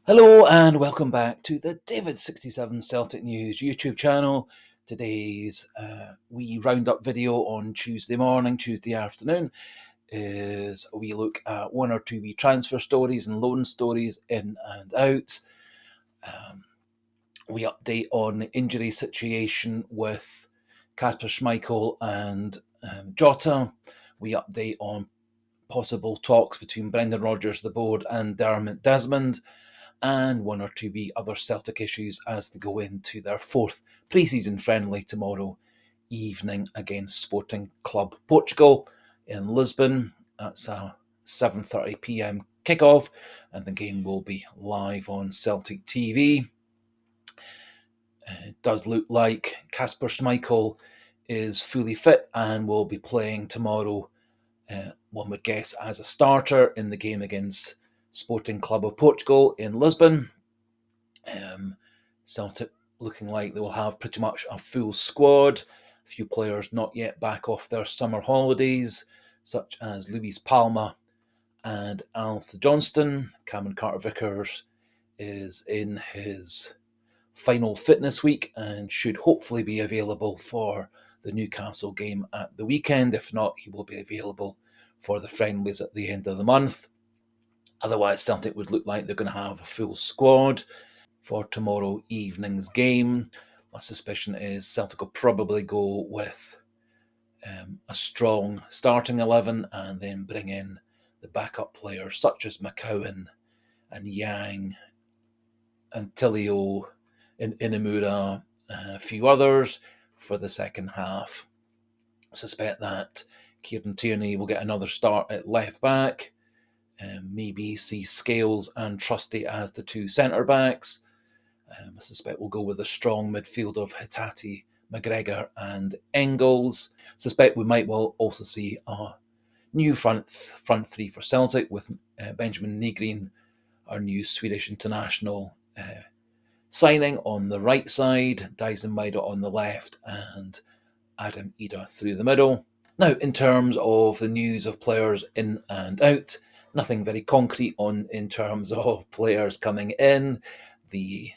Hello and welcome back to the David67 Celtic News YouTube channel. Today's wee roundup video on Tuesday afternoon is a wee look at one or two wee transfer stories and loan stories in and out. We update on the injury situation with Kasper Schmeichel and Jota. We update on possible talks between Brendan Rodgers, the board, and Dermot Desmond, and one or two wee other Celtic issues as they go into their fourth pre-season friendly tomorrow evening against Sporting Club Portugal in Lisbon. That's a 7:30 p.m. kickoff, and the game will be live on Celtic TV. It does look like Kasper Schmeichel is fully fit and will be playing tomorrow, one would guess, as a starter in the game against Sporting Club of Portugal in Lisbon. Celtic looking like they will have pretty much a full squad. A few players not yet back off their summer holidays, such as Luis Palma and Alistair Johnston. Cameron Carter-Vickers is in his final fitness week and should hopefully be available for the Newcastle game at the weekend. If not, he will be available for the friendlies at the end of the month. Otherwise, Celtic would look like they're going to have a full squad for tomorrow evening's game. My suspicion is Celtic will probably go with a strong starting 11 and then bring in the backup players such as McCowan and Yang and Tilio in Inamura and a few others for the second half. I suspect that Kieran Tierney will get another start at left back. Maybe see Scales and Trusty as the two centre backs. I suspect we'll go with a strong midfield of Hitati, McGregor, and Engels. I suspect we might well also see a new front three for Celtic with Benjamin Nygren, our new Swedish international signing, on the right side, Dyson Maida on the left, and Adam Idah through the middle. Now, in terms of the news of players in and out, nothing very concrete in terms of players coming in. The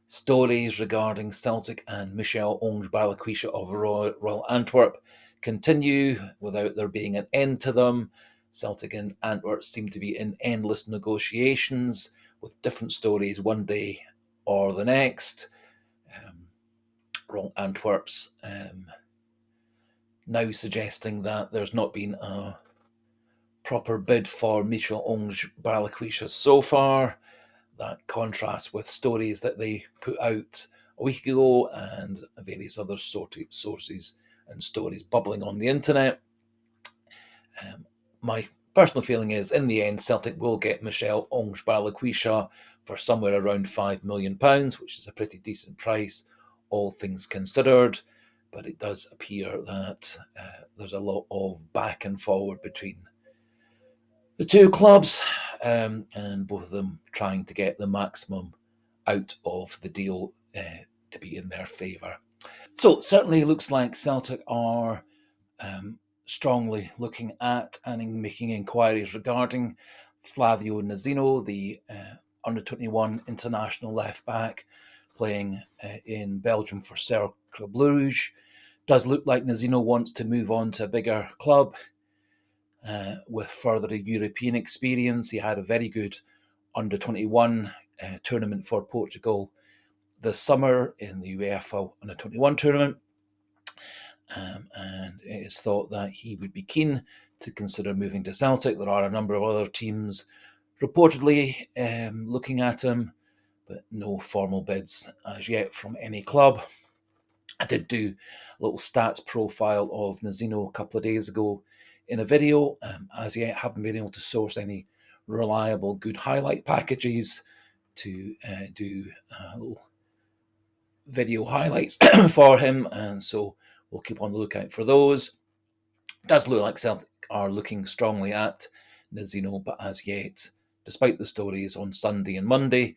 stories regarding Celtic and Michel Onge Balikwisha of Royal Antwerp continue without there being an end to them. Celtic and Antwerp seem to be in endless negotiations with different stories one day or the next. Royal Antwerp's now suggesting that there's not been a proper bid for Michel Onge Balikwisha so far. That contrasts with stories that they put out a week ago and various other sources and stories bubbling on the internet. My personal feeling is, in the end, Celtic will get Michel Onge Balikwisha for somewhere around £5 million, which is a pretty decent price, all things considered. But it does appear that there's a lot of back and forward between the two clubs, and both of them trying to get the maximum out of the deal to be in their favour. So certainly looks like Celtic are strongly looking at and making inquiries regarding Flavio Nazinho, the under-21 international left-back playing in Belgium for Cercle Bruges. Does look like Nazinho wants to move on to a bigger club with further European experience. He had a very good under-21 tournament for Portugal this summer in the UEFA under-21 tournament. And it is thought that he would be keen to consider moving to Celtic. There are a number of other teams reportedly looking at him, but no formal bids as yet from any club. I did do a little stats profile of Nazinho a couple of days ago in a video. As yet, haven't been able to source any reliable, good highlight packages to do little video highlights for him, and so we'll keep on the lookout for those. It does look like Celtic are looking strongly at Nazinho, but as yet, despite the stories on Sunday and Monday,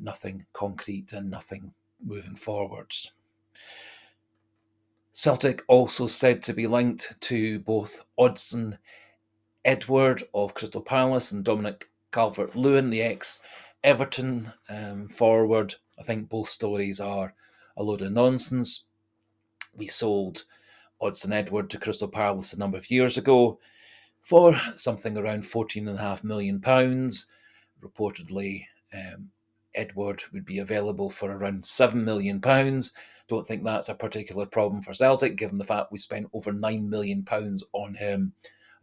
nothing concrete and nothing moving forwards. Celtic also said to be linked to both Odsonne Edouard of Crystal Palace and Dominic Calvert-Lewin, the ex-Everton forward. I think both stories are a load of nonsense. We sold Edouard to Crystal Palace a number of years ago for something around £14.5 million. Reportedly, Edouard would be available for around £7 million. Don't think that's a particular problem for Celtic, given the fact we spent over £9 million on him,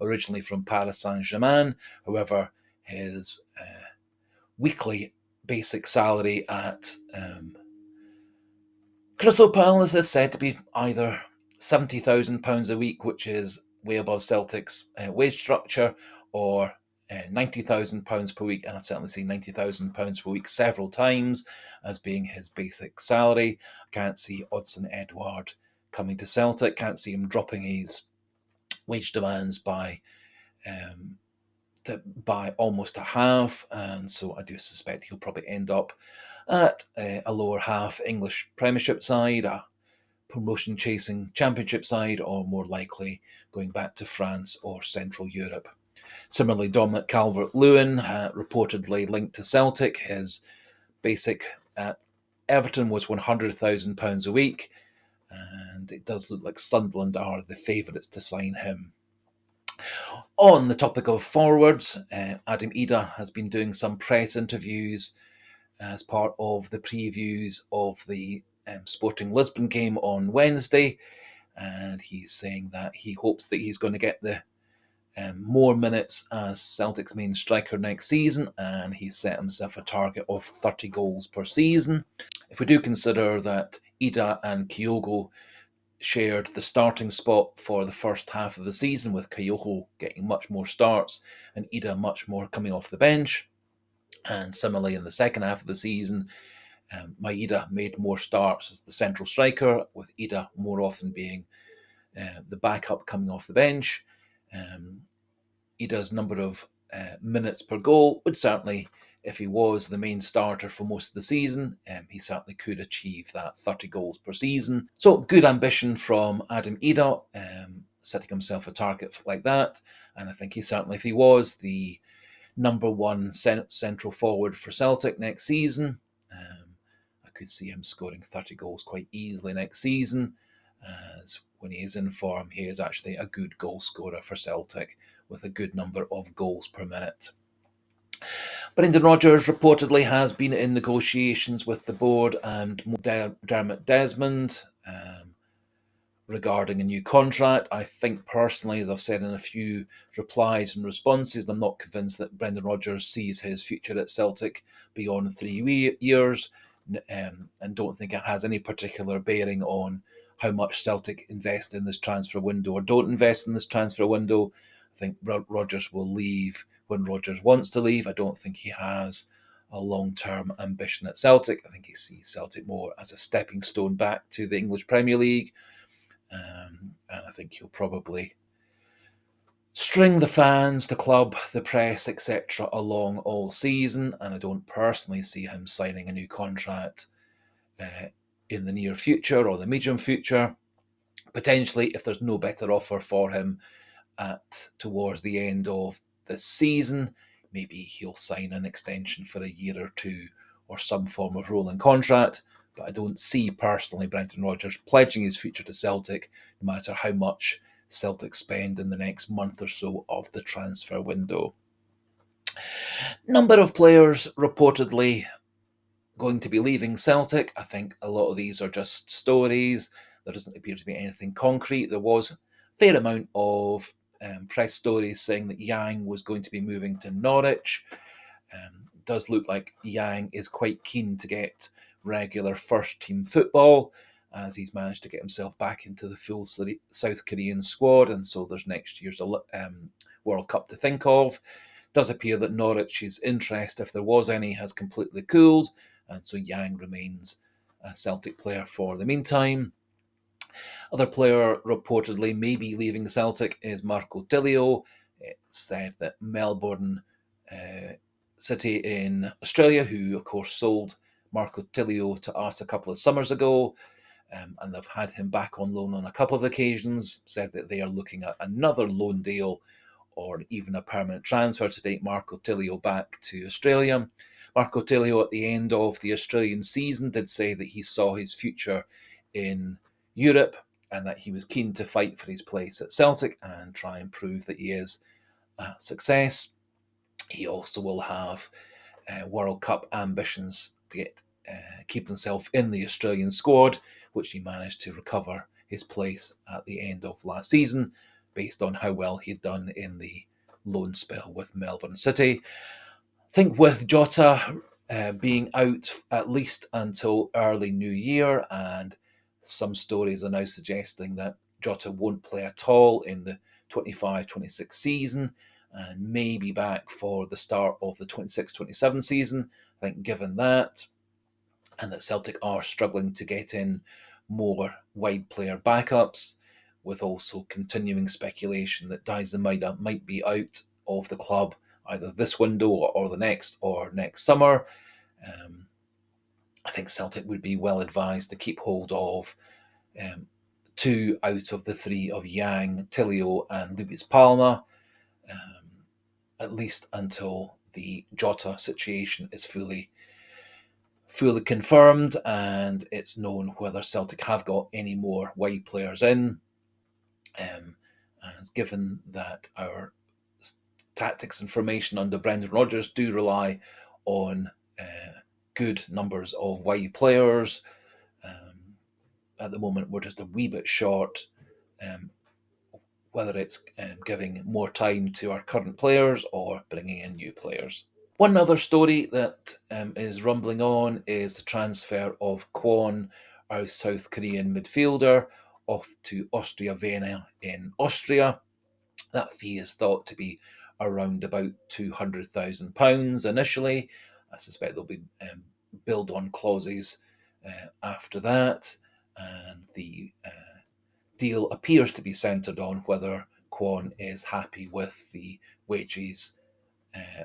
originally from Paris Saint-Germain. However, his weekly basic salary at Crystal Palace is said to be either £70,000 a week, which is way above Celtic's wage structure, or £90,000 per week, and I've certainly seen £90,000 per week several times as being his basic salary. I can't see Edouard coming to Celtic, can't see him dropping his wage demands by almost a half, and so I do suspect he'll probably end up at a lower half English Premiership side, a promotion chasing Championship side, or more likely going back to France or Central Europe. Similarly, Dominic Calvert-Lewin, reportedly linked to Celtic. His basic at Everton was £100,000 a week, and it does look like Sunderland are the favourites to sign him. On the topic of forwards, Adam Idah has been doing some press interviews as part of the previews of the Sporting Lisbon game on Wednesday, and he's saying that he hopes that he's going to get the more minutes as Celtic's main striker next season, and he's set himself a target of 30 goals per season. If we do consider that Idah and Kyogo shared the starting spot for the first half of the season, with Kyogo getting much more starts and Idah much more coming off the bench, and similarly in the second half of the season, Maeda made more starts as the central striker, with Idah more often being the backup coming off the bench. Idah's number of minutes per goal would certainly, if he was the main starter for most of the season, he certainly could achieve that 30 goals per season. So good ambition from Adam Idah, setting himself a target like that. And I think he certainly, if he was the number one central forward for Celtic next season, I could see him scoring 30 goals quite easily next season, as when he is in form, he is actually a good goal scorer for Celtic with a good number of goals per minute. Brendan Rodgers reportedly has been in negotiations with the board and Dermot Desmond regarding a new contract. I think personally, as I've said in a few replies and responses, I'm not convinced that Brendan Rodgers sees his future at Celtic beyond 3 years, and don't think it has any particular bearing on how much Celtic invest in this transfer window or don't invest in this transfer window. I think Rodgers will leave when Rodgers wants to leave. I don't think he has a long-term ambition at Celtic. I think he sees Celtic more as a stepping stone back to the English Premier League. And I think he'll probably string the fans, the club, the press, etc. along all season, and I don't personally see him signing a new contract in the near future or the medium future. Potentially, if there's no better offer for him towards the end of the season, maybe he'll sign an extension for a year or two or some form of rolling contract. But I don't see personally Brendan Rodgers pledging his future to Celtic, no matter how much Celtic spend in the next month or so of the transfer window. Number of players reportedly going to be leaving Celtic. I think a lot of these are just stories. There doesn't appear to be anything concrete. There was a fair amount of press stories saying that Yang was going to be moving to Norwich. It does look like Yang is quite keen to get regular first-team football, as he's managed to get himself back into the full South Korean squad, and so there's next year's World Cup to think of. It does appear that Norwich's interest, if there was any, has completely cooled, and so Yang remains a Celtic player for the meantime. Other player reportedly maybe leaving Celtic is Marco Tilio. It's said that Melbourne City in Australia, who of course sold Marco Tilio to us a couple of summers ago, and they've had him back on loan on a couple of occasions, said that they are looking at another loan deal or even a permanent transfer to take Marco Tilio back to Australia. Marco Tilio, at the end of the Australian season, did say that he saw his future in Europe and that he was keen to fight for his place at Celtic and try and prove that he is a success. He also will have World Cup ambitions to keep himself in the Australian squad, which he managed to recover his place at the end of last season, based on how well he'd done in the loan spell with Melbourne City. I think with Jota being out at least until early New Year, and some stories are now suggesting that Jota won't play at all in the 25-26 season and may be back for the start of the 26-27 season. I think given that, and that Celtic are struggling to get in more wide player backups, with also continuing speculation that Idah might be out of the club either this window or the next or next summer. I think Celtic would be well advised to keep hold of 2 out of the 3 of Yang, Tilio and Luis Palma, at least until the Jota situation is fully confirmed and it's known whether Celtic have got any more wide players in. And given that our tactics and formation under Brendan Rodgers do rely on good numbers of wide players, at the moment we're just a wee bit short, whether it's giving more time to our current players or bringing in new players. One other story that is rumbling on is the transfer of Kwon, our South Korean midfielder, off to Austria Vienna in Austria. That fee is thought to be around about £200,000 initially. I suspect there'll be build-on clauses after that, and the deal appears to be centred on whether Kwon is happy with the wages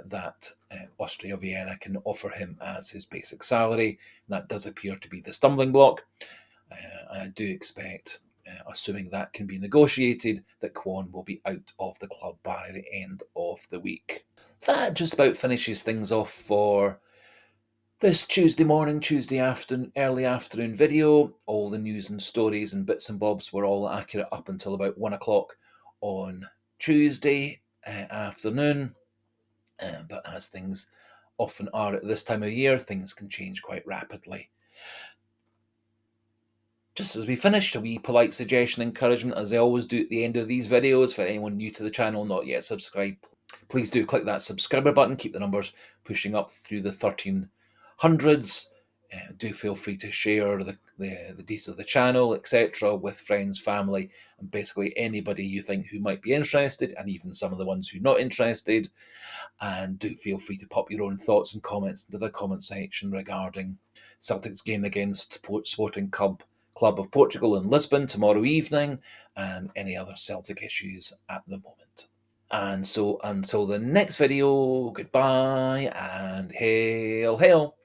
that Austria Vienna can offer him as his basic salary. That does appear to be the stumbling block. I do expect, assuming that can be negotiated, that Kwon will be out of the club by the end of the week. That just about finishes things off for this Tuesday morning, Tuesday afternoon, early afternoon video. All the news and stories and bits and bobs were all accurate up until about 1 o'clock on Tuesday afternoon. But as things often are at this time of year, things can change quite rapidly. Just as we finish, a wee polite suggestion, encouragement, as I always do at the end of these videos, for anyone new to the channel not yet subscribed, please do click that subscriber button, keep the numbers pushing up through the 1300s. Do feel free to share the details of the channel, etc., with friends, family, and basically anybody you think who might be interested, and even some of the ones who are not interested. And do feel free to pop your own thoughts and comments into the comment section regarding Celtic's game against Sporting Club of Portugal in Lisbon tomorrow evening, and any other Celtic issues at the moment. And so until the next video, goodbye and hail, hail.